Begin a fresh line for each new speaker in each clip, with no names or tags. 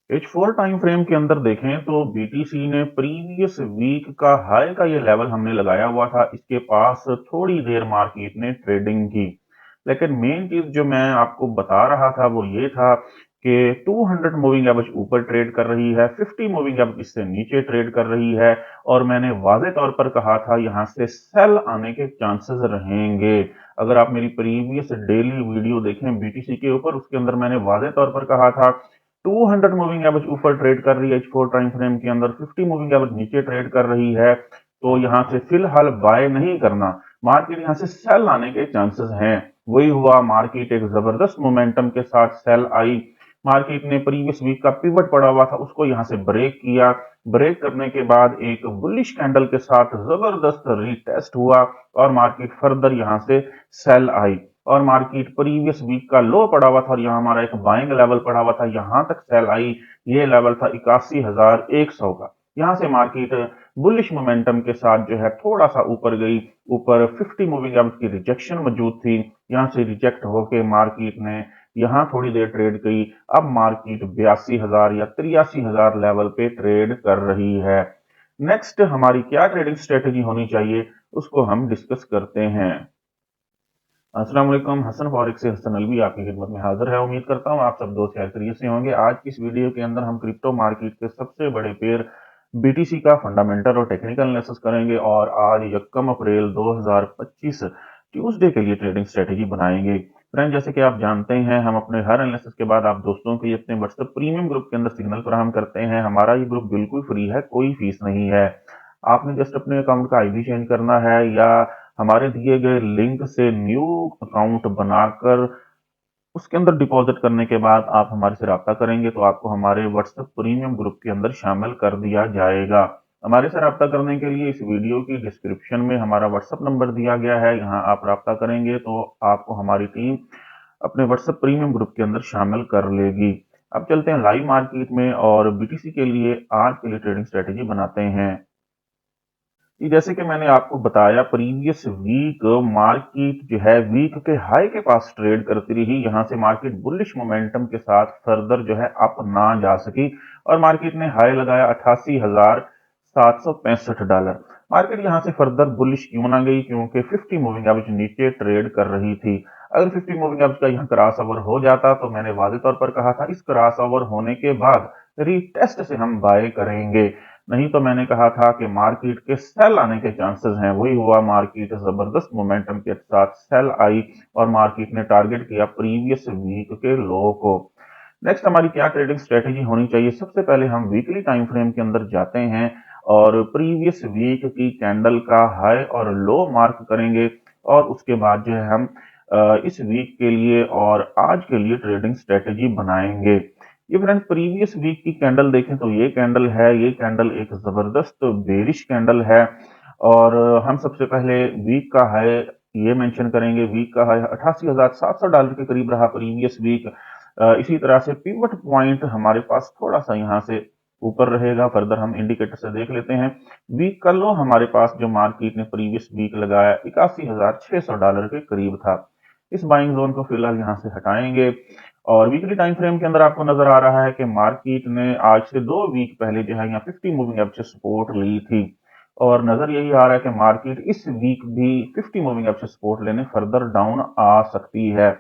H4 time frame के अंदर देखें तो बीटीसी ने प्रीवियस वीक का हाई का ये लेवल हमने लगाया हुआ था। इसके पास थोड़ी देर मार्केट ने ट्रेडिंग की, लेकिन मेन चीज जो मैं आपको बता रहा था वो ये था कि 200 मूविंग एवरेज ऊपर ट्रेड कर रही है, 50 मूविंग एवरेज इससे नीचे ट्रेड कर रही है। और मैंने वाजे तौर पर कहा था यहां से सेल आने के चांसेस रहेंगे। अगर आप मेरी प्रीवियस डेली वीडियो देखें बीटीसी के ऊपर, उसके अंदर मैंने वाजे तौर पर कहा था 200 मूविंग एवरेज ऊपर ट्रेड कर रही है H4 टाइम फ्रेम के अंदर, 50 मूविंग एवरेज नीचे ट्रेड कर रही है, तो यहां से फिलहाल बाय नहीं करना। मार्केट यहां से सेल आने के चांसेस हैं। वही हुआ, मार्केट एक जबरदस्त मोमेंटम के साथ सेल आई। मार्केट ने प्रीवियस वीक का पिवट पड़ा हुआ था, उसको यहां से ब्रेक किया। ब्रेक करने के बाद एक बुलिश कैंडल के साथ जबरदस्त रीटेस्ट हुआ और मार्केट फर्दर यहां से सेल आई। और मार्केट प्रीवियस वीक का लो पड़ा हुआ था और यहाँ हमारा एक बाइंग लेवल पड़ा हुआ था, यहां तक सेल आई। ये लेवल था 81,100 का। यहां से मार्केट बुलिश मोमेंटम के साथ जो है थोड़ा सा ऊपर गई। ऊपर 50 मूविंग एवरेज की रिजेक्शन मौजूद थी, यहां से रिजेक्ट होके मार्केट ने यहां थोड़ी देर ट्रेड की। अब मार्केट 82,000 या 83,000 लेवल पे ट्रेड कर रही है। नेक्स्ट हमारी क्या ट्रेडिंग स्ट्रेटेजी होनी चाहिए, उसको हम डिस्कस करते हैं। अस्सलाम वालेकुम, हसन फॉरेक्स से हसन अलवी आपकी खिदमत में हाजिर है। उम्मीद करता हूँ आप सब दोस्त खैर खैरियत से होंगे। आज की इस वीडियो के अंदर हम क्रिप्टो मार्केट के सबसे बड़े पेयर बीटीसी का फंडामेंटल और टेक्निकल एनालिसिस करेंगे और आज 1 अप्रैल 2025 ट्यूसडे के लिए ट्रेडिंग स्ट्रेटेजी बनाएंगे। फ्रेंड, जैसे कि आप जानते हैं हम अपने हर एनालिसिस के बाद आप दोस्तों के लिए अपने व्हाट्सएप प्रीमियम ग्रुप के अंदर सिग्नल फराहम करते हैं। हमारा ये ग्रुप बिल्कुल फ्री है, कोई फीस नहीं है। आपने जस्ट अपने अकाउंट का आईडी चेंज करना है या हमारे दिए गए लिंक से न्यू अकाउंट बनाकर उसके अंदर डिपॉजिट करने के बाद आप हमारे से रब्ता करेंगे तो आपको हमारे व्हाट्सएप प्रीमियम ग्रुप के अंदर शामिल कर दिया जाएगा। हमारे से रब्ता करने के लिए इस वीडियो की डिस्क्रिप्शन में हमारा व्हाट्सएप नंबर दिया गया है, यहाँ आप रब्ता करेंगे तो आपको हमारी टीम अपने व्हाट्सएप प्रीमियम ग्रुप के अंदर शामिल कर लेगी। अब चलते हैं लाइव मार्केट में और बीटीसी के लिए आज के लिए ट्रेडिंग स्ट्रेटेजी बनाते हैं। जी, जैसे कि मैंने आपको बताया प्रीवियस वीक मार्केट जो है वीक के हाई के पास ट्रेड करती रही। यहां से मार्केट बुलिश मोमेंटम के साथ फर्दर जो है अप ना जा सकी और मार्केट ने हाई लगाया 88,765 डॉलर। मार्केट यहां से फर्दर बुलिश क्यों ना गई, क्योंकि 50 मूविंग एवरेज नीचे ट्रेड कर रही थी। अगर 50 मूविंग एवरेज का यहाँ क्रॉस ओवर हो जाता तो मैंने वाजे तौर पर कहा था इस क्रॉस ओवर होने के बाद रीटेस्ट से हम बाय करेंगे। नहीं तो मैंने कहा था कि मार्केट के सेल आने के चांसेस हैं। वही हुआ, मार्केट जबरदस्त मोमेंटम के साथ सेल आई और मार्केट ने टारगेट किया प्रीवियस वीक के लो को। नेक्स्ट हमारी क्या ट्रेडिंग स्ट्रेटेजी होनी चाहिए, सबसे पहले हम वीकली टाइम फ्रेम के अंदर जाते हैं और प्रीवियस वीक की कैंडल का हाई और लो मार्क करेंगे और उसके बाद जो है हम इस वीक के लिए और आज के लिए ट्रेडिंग स्ट्रेटेजी बनाएंगे। ये फ्रेंड प्रीवियस वीक की कैंडल देखें तो ये कैंडल है, ये कैंडल एक जबरदस्त बेरिश कैंडल है। और हम सबसे पहले वीक का हाई ये मेंशन करेंगे। वीक का हाई 88,700 डॉलर के करीब रहा प्रीवियस वीक। इसी तरह से पिवट पॉइंट हमारे पास थोड़ा सा यहाँ से ऊपर रहेगा। फर्दर हम इंडिकेटर से देख लेते हैं। वीक का लो हमारे पास जो मार्केट ने प्रीवियस वीक लगाया 81,600 डॉलर के करीब था। इस बाइंग जोन को फिलहाल यहाँ से हटाएंगे और वीकली टाइम फ्रेम के अंदर आपको नजर आ रहा है कि मार्केट ने आज से 2 वीक पहले जो है यहाँ 50 मूविंग एवरेज सपोर्ट ली थी और नजर यही आ रहा है कि मार्केट इस वीक भी 50 मूविंग एवरेज सपोर्ट लेने फर्दर डाउन आ सकती है।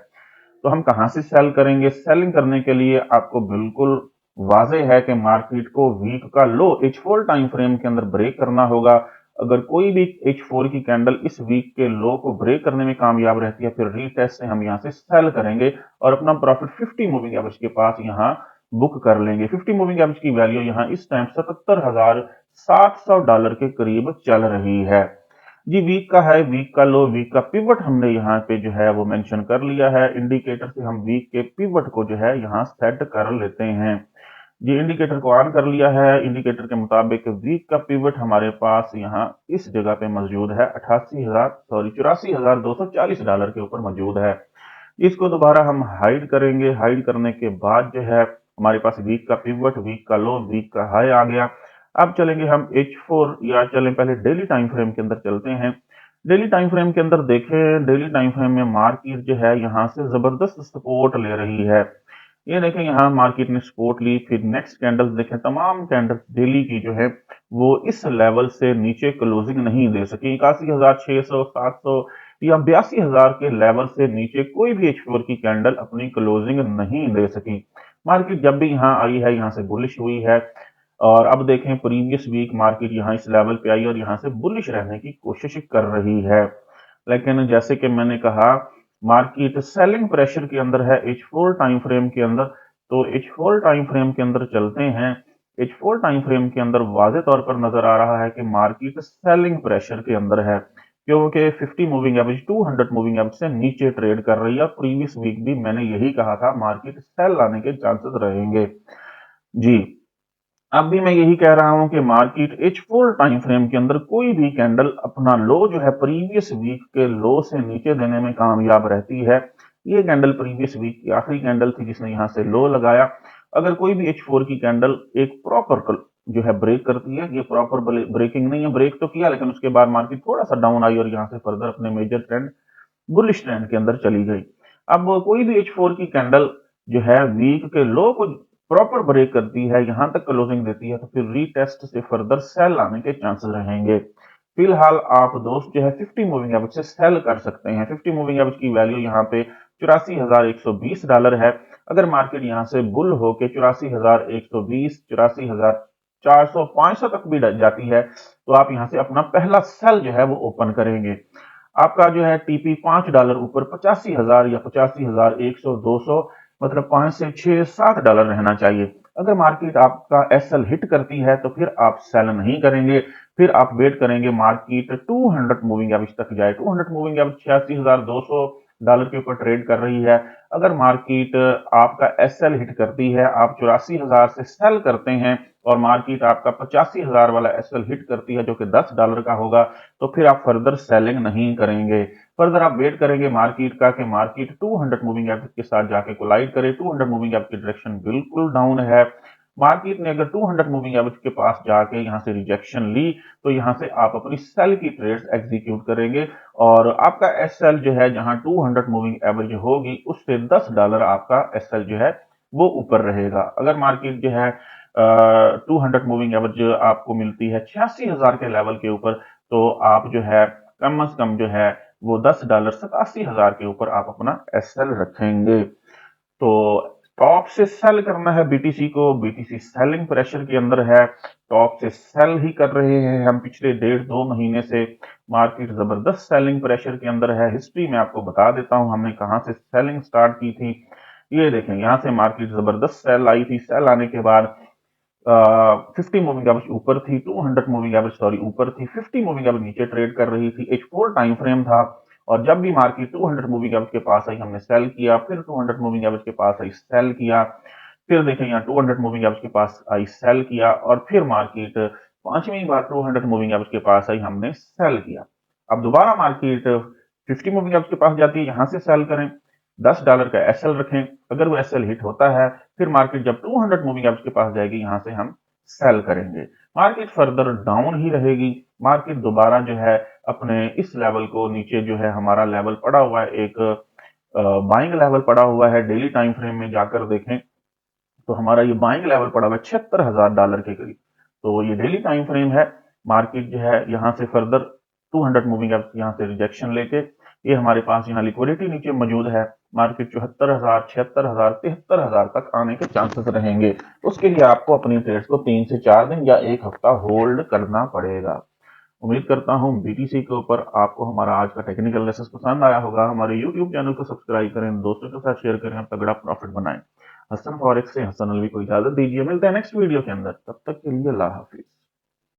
तो हम कहां से सेल करेंगे? सेलिंग करने के लिए आपको बिल्कुल वाजे है कि मार्केट को वीक का लो H4 टाइम फ्रेम के अंदर ब्रेक करना होगा। अगर कोई भी H4 की कैंडल इस वीक के लो को ब्रेक करने में कामयाब रहती है, फिर रीटेस्ट से हम यहां से सेल करेंगे और अपना प्रॉफिट 50 मूविंग एवरेज के पास यहां बुक कर लेंगे। 50 मूविंग एवरेज की वैल्यू यहां इस टाइम 77,700 डॉलर के करीब चल रही है। जी, वीक का है, वीक का लो, वीक का पिवट हमने यहाँ पे जो है वो मेंशन कर लिया है। इंडिकेटर से हम वीक के पिवट को जो है यहाँ सेट कर लेते हैं। जी, इंडिकेटर को ऑन कर लिया है। इंडिकेटर के मुताबिक वीक का पिवट हमारे पास यहाँ इस जगह पे मौजूद है 84,240 डॉलर के ऊपर मौजूद है। इसको दोबारा हम हाइड करेंगे। हाइड करने के बाद जो है हमारे पास वीक का पिवट, वीक का लो, वीक का हाई आ गया। अब चलेंगे हम H4 या चलें पहले डेली टाइम फ्रेम के अंदर चलते हैं। डेली टाइम फ्रेम के अंदर देखें, डेली टाइम फ्रेम में मार्केट जो है यहाँ से जबरदस्त सपोर्ट ले रही है। ये देखें यहाँ मार्केट ने सपोर्ट ली, फिर नेक्स्ट कैंडल्स देखें, तमाम कैंडल्स डेली की जो है वो इस लेवल से नीचे क्लोजिंग नहीं दे सकी। 81,600, 700 या 82,000 के लेवल से नीचे कोई भी H4 की कैंडल अपनी क्लोजिंग नहीं दे सकी। मार्केट जब भी यहाँ आई है, यहाँ से बुलिश हुई है, और अब देखें प्रीवियस वीक मार्केट यहाँ इस लेवल पे आई और यहाँ से बुलिश रहने की कोशिश कर रही है। लेकिन जैसे कि मैंने कहा, मार्केट सेलिंग प्रेशर के अंदर है H4 टाइम फ्रेम के अंदर। तो H4 टाइम फ्रेम के अंदर चलते हैं। H4 टाइम फ्रेम के अंदर वाज़ेह तौर पर नजर आ रहा है कि मार्केट सेलिंग प्रेशर के अंदर है, क्योंकि 50 मूविंग एवरेज 200 मूविंग एवरेज से नीचे ट्रेड कर रही है। प्रीवियस वीक भी मैंने यही कहा था, मार्केट सेल आने के चांसेस रहेंगे। जी, अब भी मैं यही कह रहा हूं कि मार्केट H4 टाइम फ्रेम के अंदर कोई भी कैंडल अपना लो जो है प्रीवियस वीक के लो से नीचे देने में कामयाब रहती है। ये कैंडल प्रीवियस वीक की आखिरी कैंडल थी जिसने यहां से लो लगाया। अगर कोई भी H4 की कैंडल एक प्रॉपर जो है ब्रेक करती है, ये प्रॉपर ब्रेकिंग नहीं है, ब्रेक तो किया लेकिन उसके बाद मार्केट थोड़ा सा डाउन आई और यहाँ से फर्दर अपने मेजर ट्रेंड बुलिश ट्रेंड के अंदर चली गई। अब कोई भी H4 की कैंडल जो है वीक के लो को प्रॉपर ब्रेक करती है, यहां तक क्लोजिंग देती है, तो फिर रीटेस्ट से फर्दर सेल आने के चांसेस रहेंगे। फिलहाल आप दोस्त जो है 50 मूविंग एवरेज से सेल कर सकते हैं। 50 मूविंग एवरेज की वैल्यू यहाँ पे $84,120 है। अगर मार्केट यहाँ से बुल होके 84,120, 84,400, 500 तक भी जाती है, तो आप यहाँ से अपना पहला सेल जो है वो ओपन करेंगे। आपका जो है टीपी $5 ऊपर 85,000 या 85,100, 200, मतलब 5 से 6, $7 रहना चाहिए। अगर मार्केट आपका एसएल हिट करती है तो फिर आप सेल नहीं करेंगे, फिर आप वेट करेंगे मार्केट 200 मूविंग एवरेज तक जाए। 200 मूविंग एवरेज $86,200 के ऊपर ट्रेड कर रही है। अगर मार्केट आपका एसएल हिट करती है, आप 84,000 से सेल करते हैं और मार्केट आपका 85,000 वाला एसएल हिट करती है जो कि $10 का होगा, तो फिर आप फर्दर सेलिंग नहीं करेंगे। फर्दर आप वेट करेंगे मार्केट का कि मार्केट 200 मूविंग एवरेज के साथ जाके कोलाइड करे। 200 मूविंग एवरेज की डायरेक्शन बिल्कुल डाउन है। मार्केट ने अगर 200 मूविंग एवरेज के पास जाके यहां से रिजेक्शन ली, तो यहां से आप अपनी सेल की ट्रेड्स एग्जीक्यूट करेंगे और आपका एसएल जो है जहां 200 मूविंग एवरेज होगी उससे $10 आपका एसएल जो है वो ऊपर रहेगा। अगर मार्केट जो है 200 मूविंग एवरेज आपको मिलती है 86,000 के लेवल के ऊपर, तो आप जो है कम से कम जो है वो $10 87,000 के ऊपर आप अपना एसएल रखेंगे। तो टॉप से सेल करना है बीटीसी को। बीटीसी सेलिंग प्रेशर के अंदर है, टॉप से सेल ही कर रहे हैं हम पिछले 1.5-2 महीने से। मार्केट जबरदस्त सेलिंग प्रेशर के अंदर है। हिस्ट्री में आपको बता देता हूं हमने कहां से सेलिंग स्टार्ट की थी। ये देखें, यहां से मार्केट जबरदस्त सेल आई थी। सेल आने के बाद 50 मूविंग एवरेज ऊपर थी, 200 मूविंग एवरेज सॉरी ऊपर थी, 50 मूविंग एवरेज नीचे ट्रेड कर रही थी। H4 टाइम फ्रेम था और जब भी मार्केट 200 मूविंग एवरेज के पास आई हमने सेल किया, फिर 200 मूविंग एवरेज के पास आई सेल किया, फिर देखें यहाँ 200 मूविंग एवरेज के पास आई सेल किया और फिर मार्केट पांचवी बार 200 मूविंग एवरेज के पास आई, हमने सेल किया। अब दोबारा मार्केट 50 मूविंग एवरेज के पास जाती है, यहां से सेल करें, $10 का एसएल रखें। अगर वो एसएल हिट होता है, फिर मार्केट जब 200 मूविंग एवरेज के पास जाएगी, यहां से हम सेल करेंगे। मार्केट फर्दर डाउन ही रहेगी। मार्केट दोबारा जो है अपने इस लेवल को नीचे जो है हमारा लेवल पड़ा हुआ है, एक बाइंग लेवल पड़ा हुआ है। डेली टाइम फ्रेम में जाकर देखें तो हमारा ये बाइंग लेवल पड़ा हुआ है $76,000 के करीब। तो ये डेली टाइम फ्रेम है। मार्केट जो है यहाँ से फर्दर 200 मूविंग एवरेज यहाँ से रिजेक्शन लेके ये हमारे पास यहाँ लिक्विडिटी नीचे मौजूद है। मार्केट 74,000, 76,000, 73,000 तक आने के चांसेस रहेंगे। उसके लिए आपको अपनी ट्रेड्स को 3 से 4 दिन या 1 हफ्ता होल्ड करना पड़ेगा। उम्मीद करता हूँ बीटीसी के ऊपर आपको हमारा आज का टेक्निकल लेसन पसंद आया होगा। हमारे यूट्यूब चैनल को सब्सक्राइब करें, दोस्तों के साथ शेयर करें, तगड़ा प्रॉफिट बनाएं। हसन फॉरेक्स से हसन अलवी को इजाजत दीजिए। मिलते हैं नेक्स्ट वीडियो के अंदर, तब तक के लिए अल्लाह हाफिज।